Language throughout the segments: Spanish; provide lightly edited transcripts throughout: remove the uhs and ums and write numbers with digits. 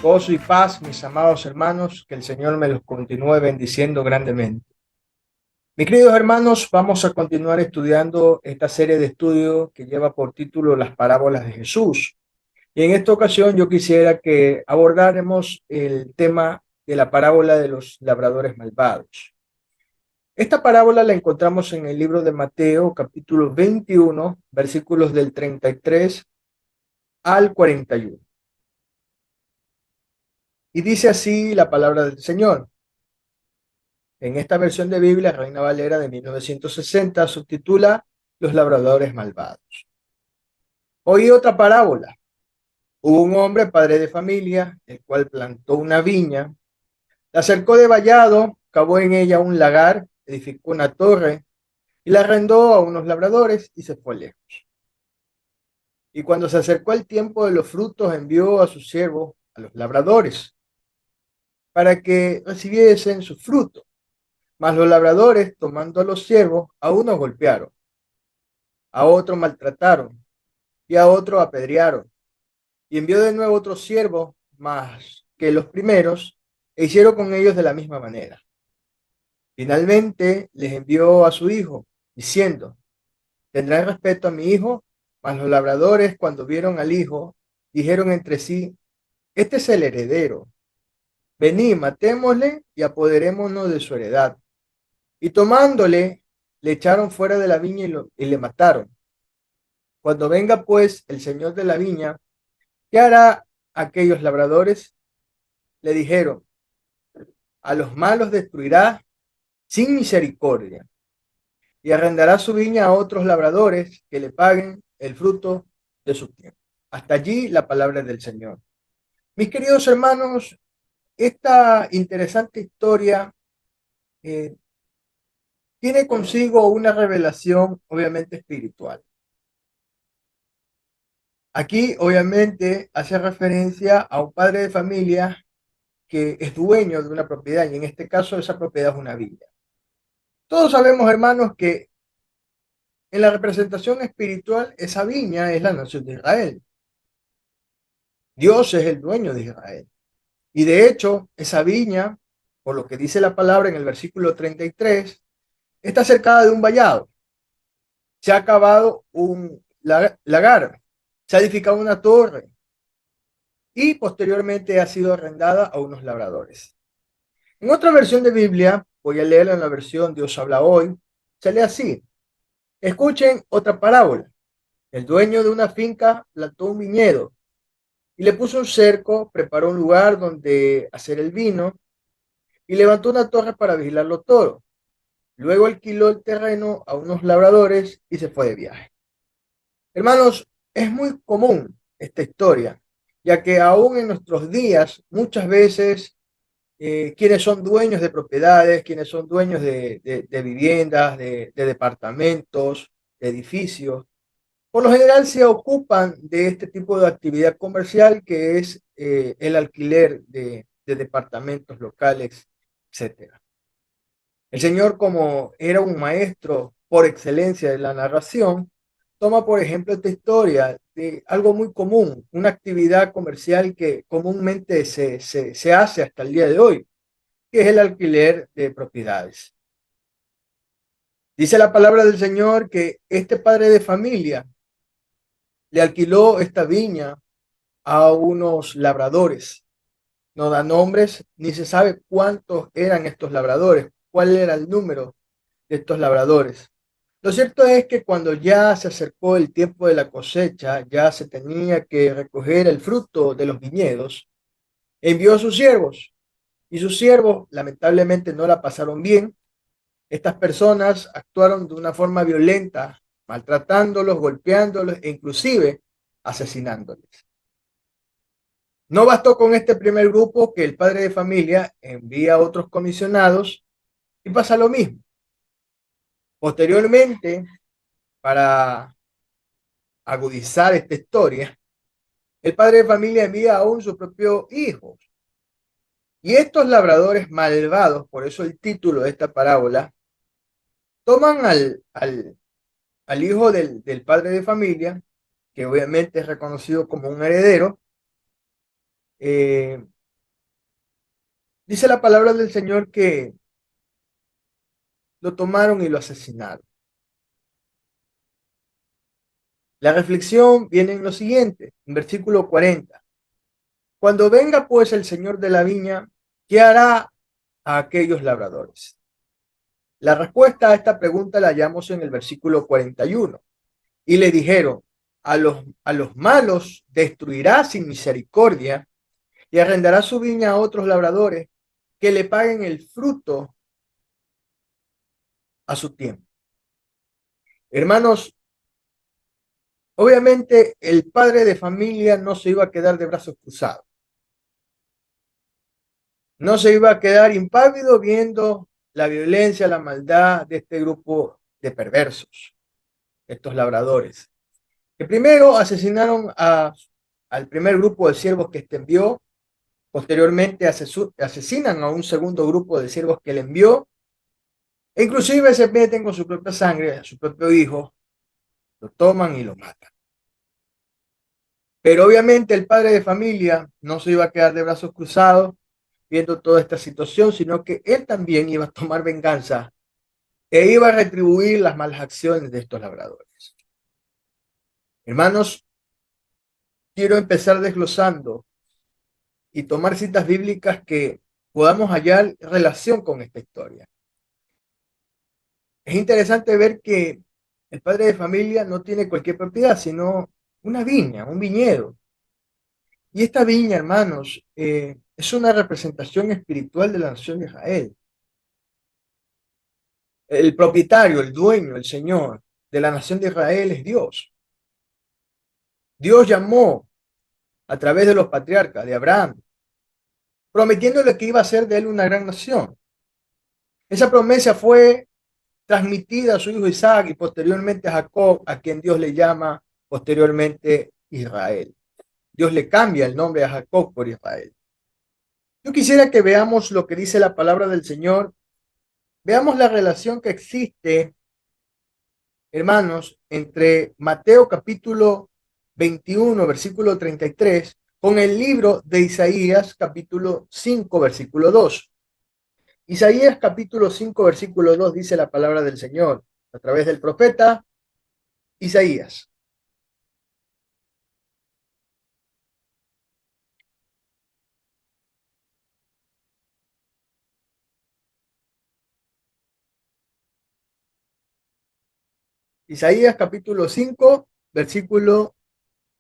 Gozo y paz, mis amados hermanos, que el Señor me los continúe bendiciendo grandemente. Mis queridos hermanos, vamos a continuar estudiando esta serie de estudios que lleva por título Las parábolas de Jesús. Y en esta ocasión yo quisiera que abordáramos el tema de la parábola de los labradores malvados. Esta parábola la encontramos en el libro de Mateo, capítulo 21, versículos del 33 al 41. Y dice así la palabra del Señor. En esta versión de Biblia, Reina Valera de 1960, subtitula Los labradores malvados. Oí otra parábola. Hubo un hombre, padre de familia, el cual plantó una viña, la cercó de vallado, cavó en ella un lagar, edificó una torre y la arrendó a unos labradores y se fue lejos. Y cuando se acercó el tiempo de los frutos, envió a sus siervos, a los labradores, para que recibiesen su fruto. Mas los labradores, tomando a los siervos, a unos golpearon, a otros maltrataron y a otros apedrearon. Y envió de nuevo otros siervos más que los primeros, e hicieron con ellos de la misma manera. Finalmente les envió a su hijo, diciendo: tendrán respeto a mi hijo. Mas los labradores, cuando vieron al hijo, dijeron entre sí: este es el heredero. Venid, matémosle y apoderémonos de su heredad. Y tomándole, le echaron fuera de la viña y le mataron. Cuando venga pues el señor de la viña, ¿qué hará aquellos labradores? Le dijeron: a los malos destruirá sin misericordia, y arrendará su viña a otros labradores que le paguen el fruto de su tiempo. Hasta allí la palabra del Señor. Mis queridos hermanos, esta interesante historia eh, tiene consigo una revelación obviamente espiritual. Aquí obviamente hace referencia a un padre de familia que es dueño de una propiedad, y en este caso esa propiedad es una viña. Todos sabemos, hermanos, que en la representación espiritual esa viña es la nación de Israel. Dios es el dueño de Israel. Y de hecho, esa viña, por lo que dice la palabra en el versículo 33, está cercada de un vallado. Se ha cavado un lagar, se ha edificado una torre y posteriormente ha sido arrendada a unos labradores. En otra versión de Biblia, voy a leerla en la versión Dios habla hoy, se lee así: escuchen otra parábola. El dueño de una finca plantó un viñedo y le puso un cerco, preparó un lugar donde hacer el vino y levantó una torre para vigilarlo todo. Luego alquiló el terreno a unos labradores y se fue de viaje. Hermanos, es muy común esta historia, ya que aún en nuestros días muchas veces quienes son dueños de propiedades, quienes son dueños de viviendas, de departamentos, de edificios, por lo general se ocupan de este tipo de actividad comercial que es el alquiler de departamentos locales, etcétera. El Señor, como era un maestro por excelencia de la narración, toma por ejemplo esta historia de algo muy común, una actividad comercial que comúnmente se hace hasta el día de hoy, que es el alquiler de propiedades. Dice la palabra del Señor que este padre de familia le alquiló esta viña a unos labradores. No da nombres ni se sabe cuántos eran estos labradores, cuál era el número de estos labradores. Lo cierto es que cuando ya se acercó el tiempo de la cosecha, ya se tenía que recoger el fruto de los viñedos, Envió a sus siervos y sus siervos lamentablemente no la pasaron bien. Estas personas actuaron de una forma violenta, maltratándolos, golpeándolos e inclusive asesinándoles. No bastó con este primer grupo que el padre de familia envía a otros comisionados y pasa lo mismo. Posteriormente, para agudizar esta historia, el padre de familia envía aún su propio hijo. Y estos labradores malvados, por eso el título de esta parábola, toman al hijo del padre de familia, que obviamente es reconocido como un heredero. eh, Dice la palabra del Señor que lo tomaron y lo asesinaron. La reflexión viene en lo siguiente, en versículo 40. Cuando venga pues el Señor de la viña, ¿qué hará a aquellos labradores? La respuesta a esta pregunta la hallamos en el versículo 41. Y le dijeron, a los malos destruirá sin misericordia y arrendará su viña a otros labradores que le paguen el fruto a su tiempo. Hermanos, obviamente el padre de familia no se iba a quedar de brazos cruzados. No se iba a quedar impávido viendo la violencia, la maldad de este grupo de perversos, estos labradores, que primero asesinaron al primer grupo de siervos que este envió, posteriormente asesinan a un segundo grupo de siervos que le envió, e inclusive se meten con su propia sangre, a su propio hijo, lo toman y lo matan. Pero obviamente el padre de familia no se iba a quedar de brazos cruzados viendo toda esta situación, sino que él también iba a tomar venganza e iba a retribuir las malas acciones de estos labradores. Hermanos, quiero empezar desglosando y tomar citas bíblicas que podamos hallar relación con esta historia. Es interesante ver que el padre de familia no tiene cualquier propiedad, sino una viña, un viñedo. Y esta viña, hermanos, es una representación espiritual de la nación de Israel. El propietario, el dueño, el Señor de la nación de Israel es Dios. Dios llamó a través de los patriarcas, de Abraham, prometiéndole que iba a ser de él una gran nación. Esa promesa fue transmitida a su hijo Isaac y posteriormente a Jacob, a quien Dios le llama posteriormente Israel. Dios le cambia el nombre a Jacob por Israel. Yo quisiera que veamos lo que dice la palabra del Señor. Veamos la relación que existe, hermanos, entre Mateo capítulo 21, versículo 33, con el libro de Isaías capítulo 5, versículo 2. Isaías capítulo 5, versículo 2 dice la palabra del Señor a través del profeta Isaías. Isaías capítulo 5, versículo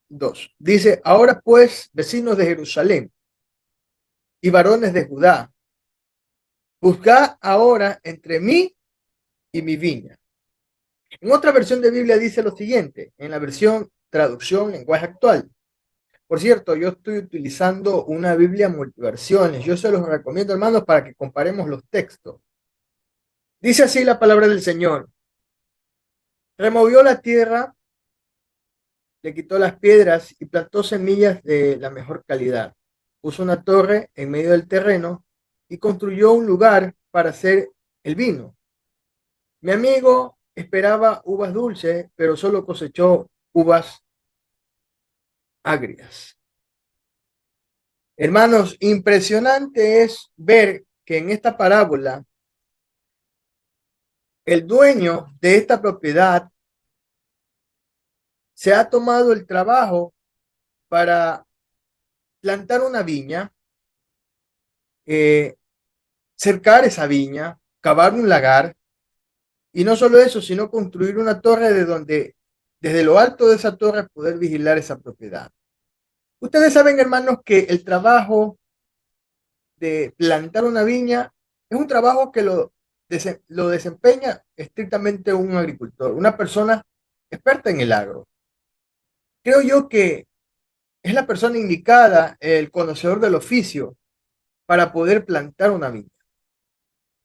2. Dice, ahora pues, vecinos de Jerusalén y varones de Judá, juzgad ahora entre mí y mi viña. En otra versión de Biblia dice lo siguiente, en la versión traducción lenguaje actual. Por cierto, yo estoy utilizando una Biblia multiversiones. Yo se los recomiendo, hermanos, para que comparemos los textos. Dice así la palabra del Señor. Removió la tierra, le quitó las piedras y plantó semillas de la mejor calidad. Puso una torre en medio del terreno y construyó un lugar para hacer el vino. Mi amigo esperaba uvas dulces, pero solo cosechó uvas agrias. Hermanos, impresionante es ver que en esta parábola el dueño de esta propiedad se ha tomado el trabajo para plantar una viña, eh, cercar esa viña, cavar un lagar, y no solo eso, sino construir una torre de donde, desde lo alto de esa torre, poder vigilar esa propiedad. Ustedes saben, hermanos, que el trabajo de plantar una viña es un trabajo que lo desempeña estrictamente un agricultor, una persona experta en el agro. Creo yo que es la persona indicada, el conocedor del oficio, para poder plantar una viña.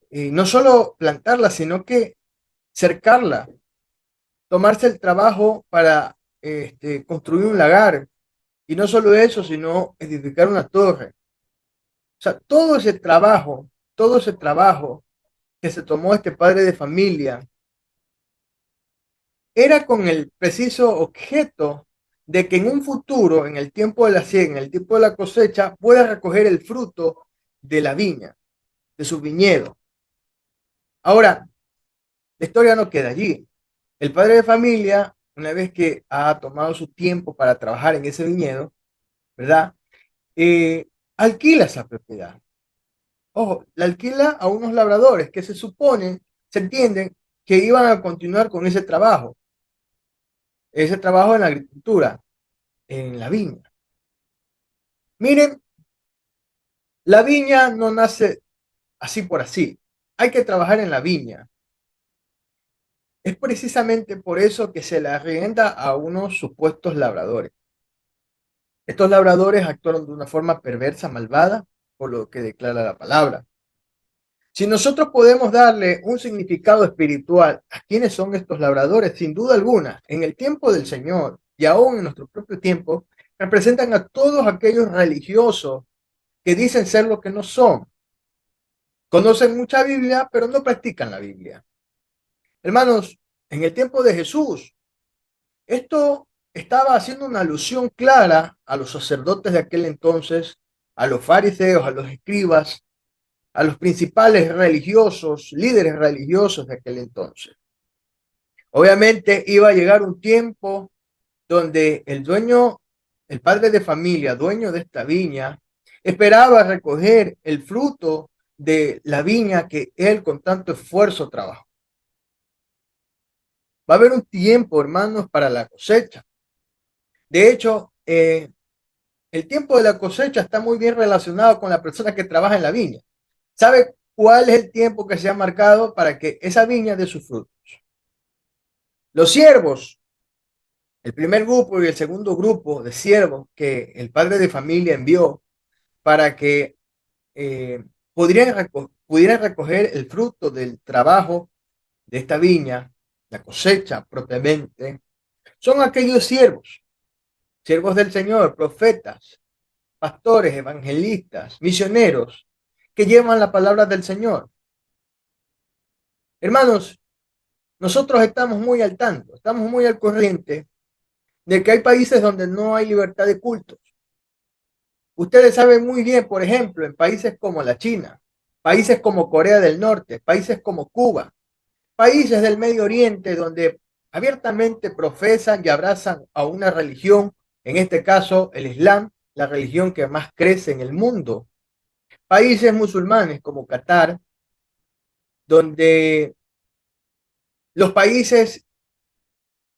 Y no solo plantarla, sino que cercarla, tomarse el trabajo para construir un lagar. Y no solo eso, sino edificar una torre. O sea, todo ese trabajo que se tomó este padre de familia, era con el preciso objeto de que en un futuro, en el tiempo de la siega, en el tiempo de la cosecha, pueda recoger el fruto de la viña, de su viñedo. Ahora, la historia no queda allí. El padre de familia, una vez que ha tomado su tiempo para trabajar en ese viñedo, ¿verdad? Alquila esa propiedad. Ojo, la alquila a unos labradores que se supone, se entienden, que iban a continuar con ese trabajo en la agricultura, en la viña. Miren, la viña no nace así por así. Hay que trabajar en la viña. Es precisamente por eso que se le arrienda a unos supuestos labradores. Estos labradores actuaron de una forma perversa, malvada, por lo que declara la palabra. Si nosotros podemos darle un significado espiritual a quiénes son estos labradores, sin duda alguna, en el tiempo del Señor y aún en nuestro propio tiempo, representan a todos aquellos religiosos que dicen ser lo que no son. Conocen mucha Biblia, pero no practican la Biblia. Hermanos, en el tiempo de Jesús, esto estaba haciendo una alusión clara a los sacerdotes de aquel entonces, a los fariseos, a los escribas, a los principales religiosos, líderes religiosos de aquel entonces. Obviamente iba a llegar un tiempo donde el dueño, el padre de familia, dueño de esta viña, esperaba recoger el fruto de la viña que él con tanto esfuerzo trabajó. Va a haber un tiempo, hermanos, para la cosecha. De hecho, el tiempo de la cosecha está muy bien relacionado con la persona que trabaja en la viña. ¿Sabe cuál es el tiempo que se ha marcado para que esa viña dé sus frutos? Los siervos, el primer grupo y el segundo grupo de siervos que el padre de familia envió para que eh, pudieran recoger el fruto del trabajo de esta viña, la cosecha propiamente, son aquellos siervos, siervos del Señor, profetas, pastores, evangelistas, misioneros, que llevan la palabra del Señor. Hermanos, nosotros estamos muy al tanto, estamos muy al corriente de que hay países donde no hay libertad de cultos. Ustedes saben muy bien, por ejemplo, en países como la China, países como Corea del Norte, países como Cuba, países del Medio Oriente donde abiertamente profesan y abrazan a una religión, en este caso el Islam, la religión que más crece en el mundo. Países musulmanes como Qatar, donde los países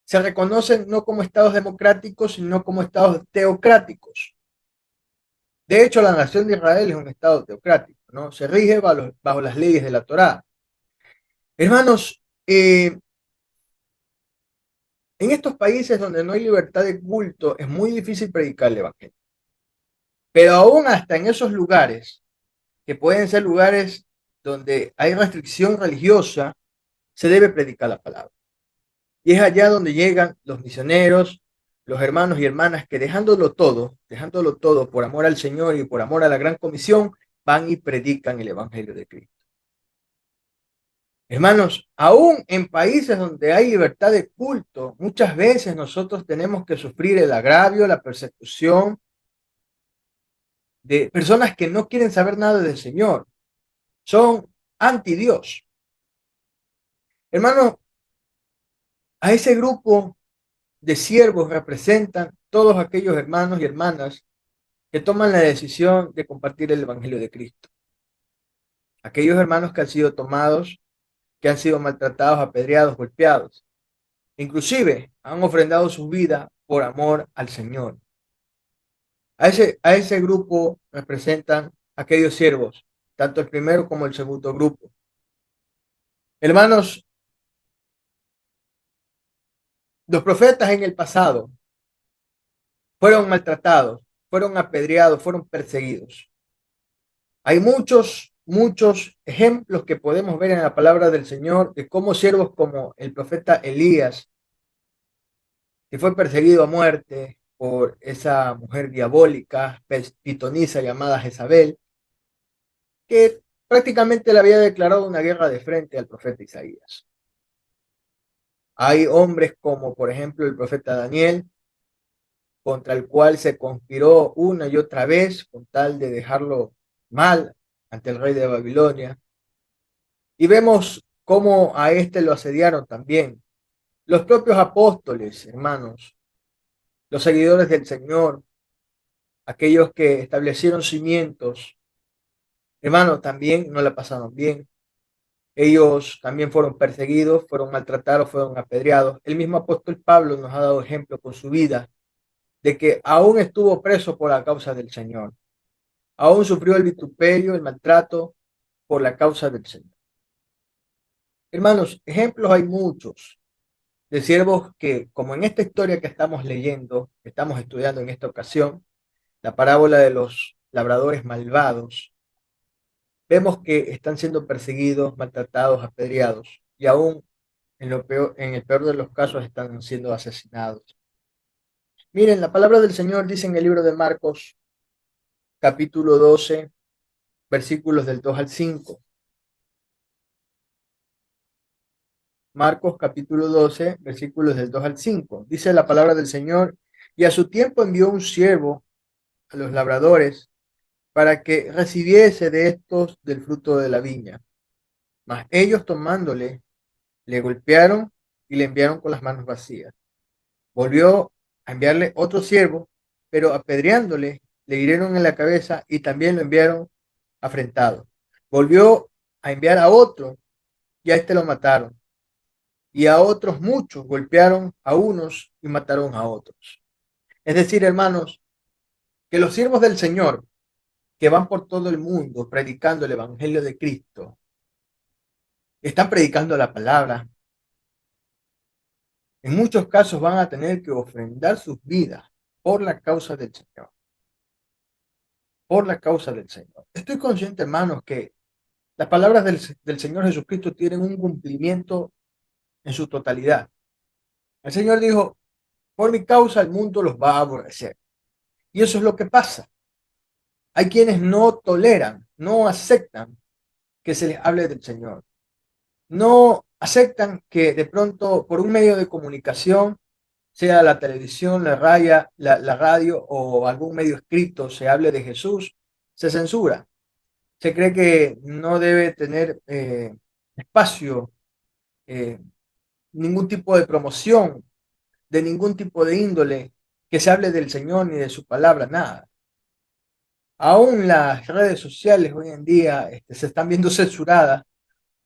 se reconocen no como estados democráticos, sino como estados teocráticos. De hecho, la nación de Israel es un estado teocrático, ¿no? Se rige bajo las leyes de la Torá. Hermanos, en estos países donde no hay libertad de culto, es muy difícil predicar el evangelio. Pero aún hasta en esos lugares, que pueden ser lugares donde hay restricción religiosa, se debe predicar la palabra. Y es allá donde llegan los misioneros, los hermanos y hermanas que dejándolo todo por amor al Señor y por amor a la gran comisión, van y predican el evangelio de Cristo. Hermanos, aún en países donde hay libertad de culto, muchas veces nosotros tenemos que sufrir el agravio, la persecución de personas que no quieren saber nada del Señor. Son anti Dios. Hermanos, a ese grupo de siervos representan todos aquellos hermanos y hermanas que toman la decisión de compartir el Evangelio de Cristo. Aquellos hermanos que han sido tomados, que han sido maltratados, apedreados, golpeados. Inclusive han ofrendado su vida por amor al Señor. A ese grupo representan aquellos siervos, tanto el primero como el segundo grupo. Hermanos, los profetas en el pasado fueron maltratados, fueron apedreados, fueron perseguidos. Hay muchos ejemplos que podemos ver en la palabra del Señor de cómo siervos como el profeta Elías, que fue perseguido a muerte por esa mujer diabólica, pitonisa llamada Jezabel, que prácticamente le había declarado una guerra de frente al profeta Isaías. Hay hombres como, por ejemplo, el profeta Daniel, contra el cual se conspiró una y otra vez con tal de dejarlo mal ante el rey de Babilonia. Y vemos cómo a este lo asediaron también los propios apóstoles, hermanos, los seguidores del Señor, aquellos que establecieron cimientos, hermanos, también no la pasaron bien. Ellos también fueron perseguidos, fueron maltratados, fueron apedreados. El mismo apóstol Pablo nos ha dado ejemplo con su vida de que aún estuvo preso por la causa del Señor. Aún sufrió el vituperio, el maltrato por la causa del Señor. Hermanos, ejemplos hay muchos de siervos que, como en esta historia que estamos leyendo, que estamos estudiando en esta ocasión, la parábola de los labradores malvados, vemos que están siendo perseguidos, maltratados, apedreados y aún en el peor de los casos están siendo asesinados. Miren, la palabra del Señor dice en el libro de Marcos, capítulo 12, versículos del 2 al 5. Marcos capítulo 12, versículos del 2 al 5. Dice la palabra del Señor, y a su tiempo envió un siervo a los labradores para que recibiese de estos del fruto de la viña. Mas ellos tomándole, le golpearon y le enviaron con las manos vacías. Volvió a enviarle otro siervo, pero apedreándole, le hirieron en la cabeza y también lo enviaron afrentado. Volvió a enviar a otro y a este lo mataron. Y a otros muchos golpearon a unos y mataron a otros. Es decir, hermanos, que los siervos del Señor que van por todo el mundo predicando el Evangelio de Cristo, están predicando la palabra, en muchos casos van a tener que ofrendar sus vidas por la causa del Señor, por la causa del Señor. Estoy consciente, hermanos, que las palabras del Señor Jesucristo tienen un cumplimiento en su totalidad. El Señor dijo, por mi causa el mundo los va a aborrecer. Y eso es lo que pasa. Hay quienes no toleran, no aceptan que se les hable del Señor. No aceptan que de pronto por un medio de comunicación, sea la televisión, la radio o algún medio escrito, se hable de Jesús, se censura. Se cree que no debe tener espacio, eh, ningún tipo de promoción, de ningún tipo de índole, que se hable del Señor ni de su palabra, nada. Aún las redes sociales hoy en día se están viendo censuradas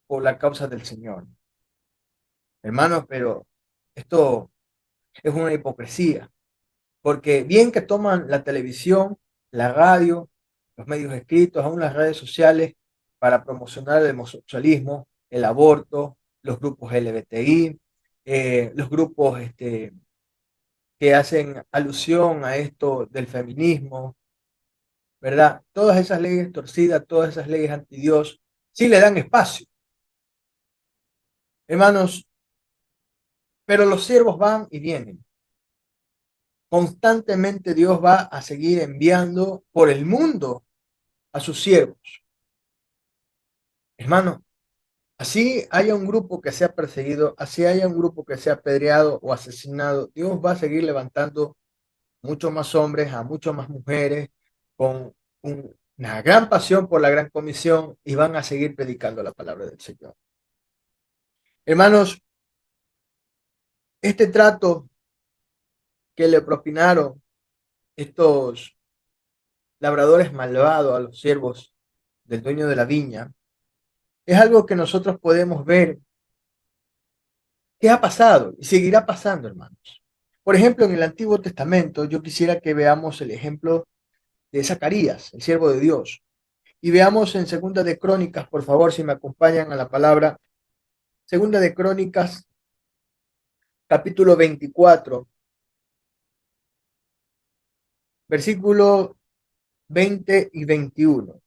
por la causa del Señor. Hermanos, pero esto es una hipocresía, porque bien que toman la televisión, la radio, los medios escritos, aún las redes sociales, para promocionar el homosexualismo, el aborto, los grupos LGBTI, los grupos que hacen alusión a esto del feminismo, ¿verdad? Todas esas leyes torcidas, todas esas leyes anti Dios, sí le dan espacio. Hermanos, pero los siervos van y vienen. Constantemente Dios va a seguir enviando por el mundo a sus siervos. Hermano, así haya un grupo que sea perseguido, así haya un grupo que sea apedreado o asesinado, Dios va a seguir levantando muchos más hombres, a muchas más mujeres, con una gran pasión por la gran comisión y van a seguir predicando la palabra del Señor. Hermanos, este trato que le propinaron estos labradores malvados a los siervos del dueño de la viña, es algo que nosotros podemos ver que ha pasado y seguirá pasando, hermanos. Por ejemplo, en el Antiguo Testamento, yo quisiera que veamos el ejemplo de Zacarías, el siervo de Dios. Y veamos en Segunda de Crónicas, por favor, si me acompañan a la palabra. Segunda de Crónicas, capítulo 24, versículos 20 y 21.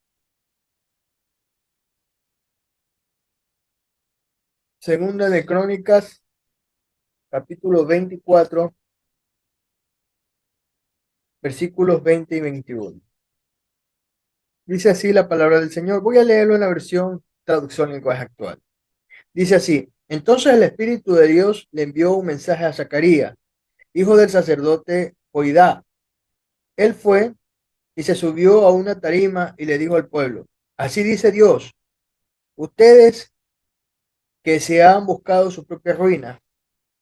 Segunda de Crónicas, capítulo 24, versículos 20 y 21. Dice así la palabra del Señor. Voy a leerlo en la versión traducción lenguaje actual. Dice así: entonces el Espíritu de Dios le envió un mensaje a Zacarías, hijo del sacerdote Joidá. Él fue y se subió a una tarima y le dijo al pueblo: así dice Dios, ustedes que se han buscado su propia ruina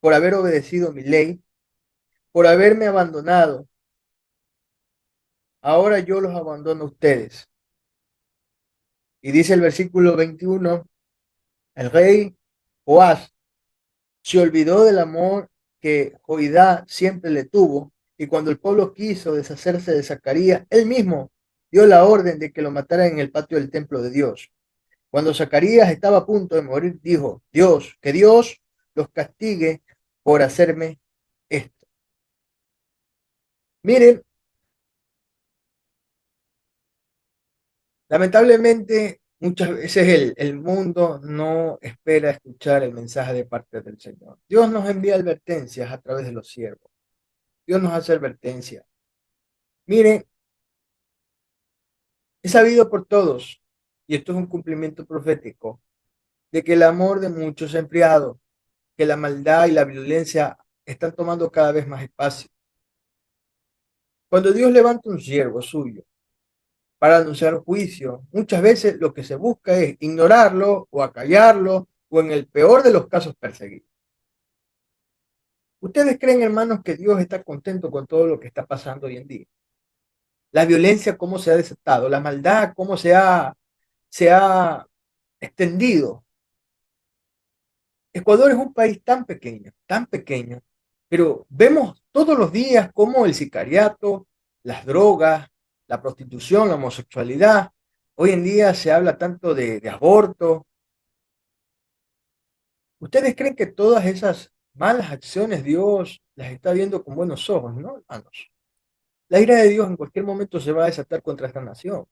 por haber obedecido mi ley, por haberme abandonado, ahora yo los abandono a ustedes. Y dice el versículo 21, el rey Joás se olvidó del amor que Joidá siempre le tuvo, y cuando el pueblo quiso deshacerse de Zacarías, él mismo dio la orden de que lo mataran en el patio del templo de Dios. Cuando Zacarías estaba a punto de morir, dijo: que Dios los castigue por hacerme esto. Miren, lamentablemente muchas veces el mundo no espera escuchar el mensaje de parte del Señor. Dios nos envía advertencias a través de los siervos. Dios nos hace advertencias. Miren, es sabido por todos, y esto es un cumplimiento profético, de que el amor de muchos se ha enfriado, que la maldad y la violencia están tomando cada vez más espacio. Cuando Dios levanta un siervo suyo para anunciar juicio, muchas veces lo que se busca es ignorarlo o acallarlo o en el peor de los casos perseguir. ¿Ustedes creen, hermanos, que Dios está contento con todo lo que está pasando hoy en día? La violencia, cómo se ha desatado, la maldad, cómo se ha extendido. Ecuador es un país tan pequeño, pero vemos todos los días cómo el sicariato, las drogas, la prostitución, la homosexualidad, hoy en día se habla tanto de aborto. ¿Ustedes creen que todas esas malas acciones Dios las está viendo con buenos ojos, no, hermanos? La ira de Dios en cualquier momento se va a desatar contra esta nación,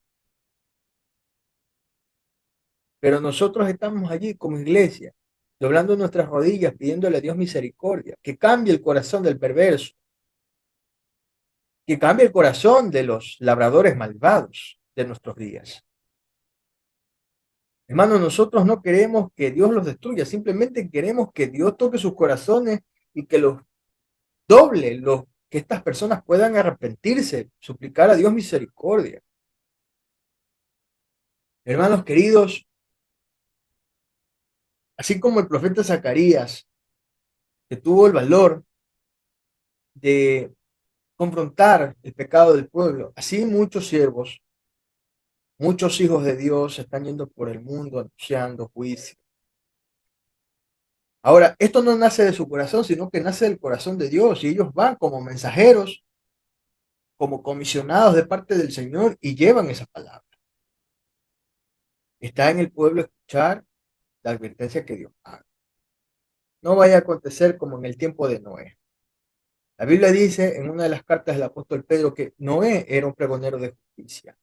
pero nosotros estamos allí como iglesia, doblando nuestras rodillas, pidiéndole a Dios misericordia, que cambie el corazón del perverso, que cambie el corazón de los labradores malvados de nuestros días. Hermanos, nosotros no queremos que Dios los destruya, simplemente queremos que Dios toque sus corazones y que los doble, que estas personas puedan arrepentirse, suplicar a Dios misericordia. Hermanos queridos, así como el profeta Zacarías, que tuvo el valor de confrontar el pecado del pueblo, así muchos siervos, muchos hijos de Dios están yendo por el mundo anunciando juicio. Ahora, esto no nace de su corazón, sino que nace del corazón de Dios, y ellos van como mensajeros, como comisionados de parte del Señor y llevan esa palabra. Está en el pueblo escuchar la advertencia que Dios haga. No vaya a acontecer como en el tiempo de Noé. La Biblia dice en una de las cartas del apóstol Pedro que Noé era un pregonero de justicia.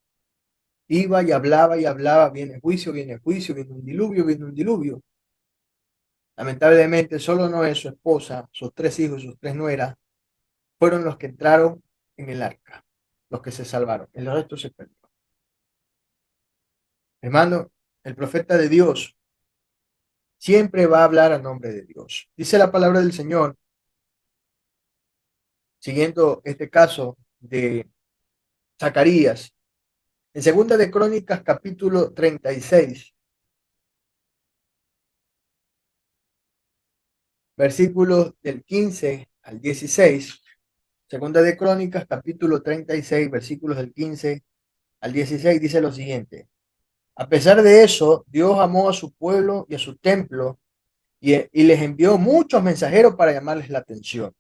Iba y hablaba, viene juicio, viene juicio, viene un diluvio, viene un diluvio. Lamentablemente, solo Noé, su esposa, sus tres hijos y sus tres nueras fueron los que entraron en el arca, los que se salvaron. El resto se perdió. Hermano, el profeta de Dios siempre va a hablar a nombre de Dios. Dice la palabra del Señor, siguiendo este caso de Zacarías, en Segunda de Crónicas, capítulo 36, versículos del 15 al 16. Segunda de Crónicas, capítulo 36, versículos del 15 al 16, dice lo siguiente: a pesar de eso, Dios amó a su pueblo y a su templo y les envió muchos mensajeros para llamarles la atención.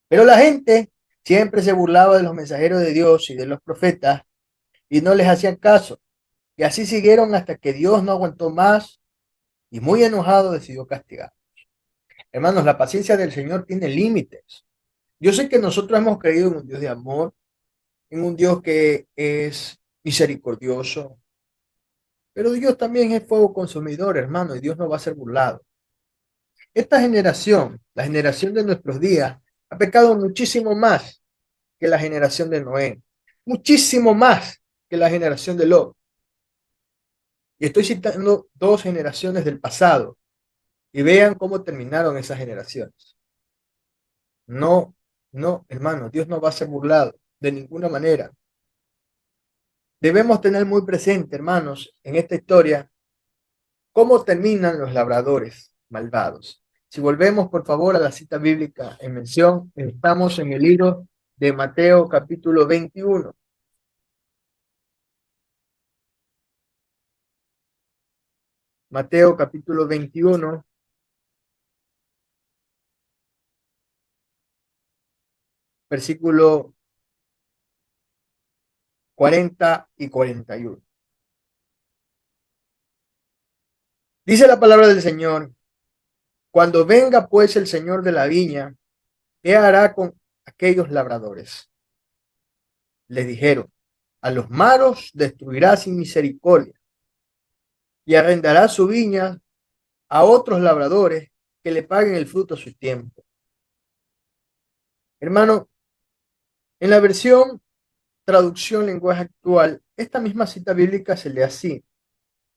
Pero la gente siempre se burlaba de los mensajeros de Dios y de los profetas y no les hacían caso. Y así siguieron hasta que Dios no aguantó más y muy enojado decidió castigar. Hermanos, la paciencia del Señor tiene límites. Yo sé que nosotros hemos creído en un Dios de amor, en un Dios que es misericordioso, pero Dios también es fuego consumidor, hermano, y Dios no va a ser burlado. Esta generación, la generación de nuestros días, ha pecado muchísimo más que la generación de Noé, muchísimo más que la generación de Lot. Y estoy citando dos generaciones del pasado y vean cómo terminaron esas generaciones. No, no, hermano, Dios no va a ser burlado de ninguna manera. Debemos tener muy presente, hermanos, en esta historia, cómo terminan los labradores malvados. Si volvemos, por favor, a la cita bíblica en mención, estamos en el libro de Mateo capítulo 21. Mateo capítulo 21, versículo 40 y 41. Dice la palabra del Señor: cuando venga pues el Señor de la viña, ¿qué hará con aquellos labradores? Le dijeron: a los malos destruirá sin misericordia y arrendará su viña a otros labradores que le paguen el fruto a su tiempo. Hermano, en la versión traducción lenguaje actual, esta misma cita bíblica se lee así: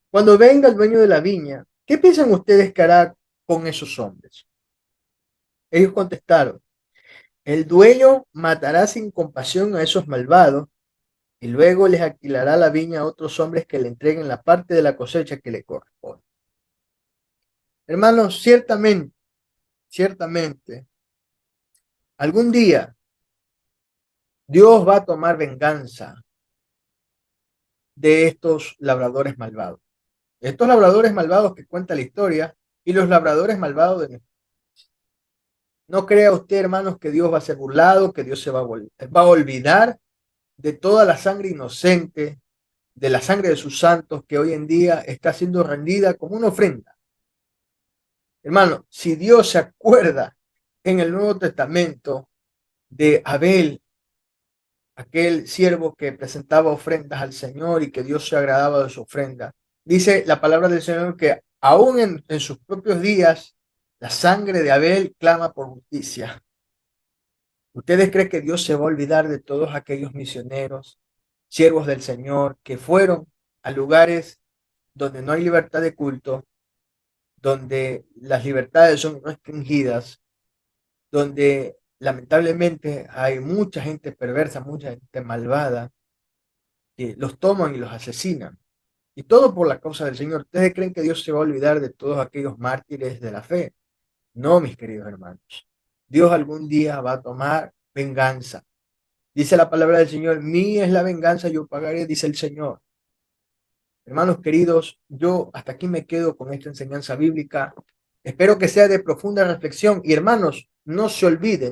cuando venga el dueño de la viña, ¿qué piensan ustedes que hará con esos hombres? Ellos contestaron: el dueño matará sin compasión a esos malvados y luego les alquilará la viña a otros hombres que le entreguen la parte de la cosecha que le corresponde. Hermanos, ciertamente, algún día Dios va a tomar venganza de estos labradores malvados. Estos labradores malvados que cuenta la historia y los labradores malvados de nuestro. No crea usted, hermanos, que Dios va a ser burlado, que Dios va a olvidar de toda la sangre inocente, de la sangre de sus santos que hoy en día está siendo rendida como una ofrenda. Hermano, si Dios se acuerda en el Nuevo Testamento de Abel, aquel siervo que presentaba ofrendas al Señor y que Dios se agradaba de su ofrenda, dice la palabra del Señor que aún en sus propios días, la sangre de Abel clama por justicia. ¿Ustedes creen que Dios se va a olvidar de todos aquellos misioneros, siervos del Señor, que fueron a lugares donde no hay libertad de culto, donde las libertades son restringidas, donde lamentablemente hay mucha gente perversa, mucha gente malvada, que los toman y los asesinan? Y todo por la causa del Señor. ¿Ustedes creen que Dios se va a olvidar de todos aquellos mártires de la fe? No, mis queridos hermanos. Dios algún día va a tomar venganza. Dice la palabra del Señor: mía es la venganza, yo pagaré, dice el Señor. Hermanos queridos, yo hasta aquí me quedo con esta enseñanza bíblica. Espero que sea de profunda reflexión. Y hermanos, no se olvide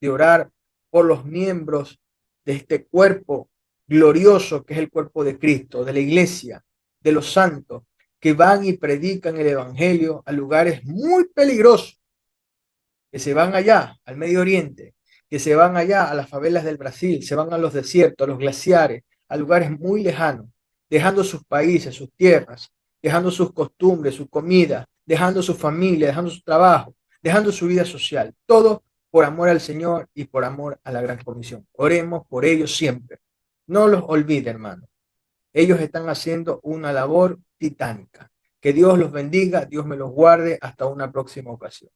de orar por los miembros de este cuerpo glorioso que es el cuerpo de Cristo, de la iglesia, de los santos, que van y predican el evangelio a lugares muy peligrosos, que se van allá al Medio Oriente, que se van allá a las favelas del Brasil, se van a los desiertos, a los glaciares, a lugares muy lejanos, dejando sus países, sus tierras, dejando sus costumbres, su comida, dejando su familia, dejando su trabajo, dejando su vida social, todo por amor al Señor y por amor a la gran comisión. Oremos por ellos siempre. No los olvide, hermano. Ellos están haciendo una labor titánica. Que Dios los bendiga, Dios me los guarde. Hasta una próxima ocasión.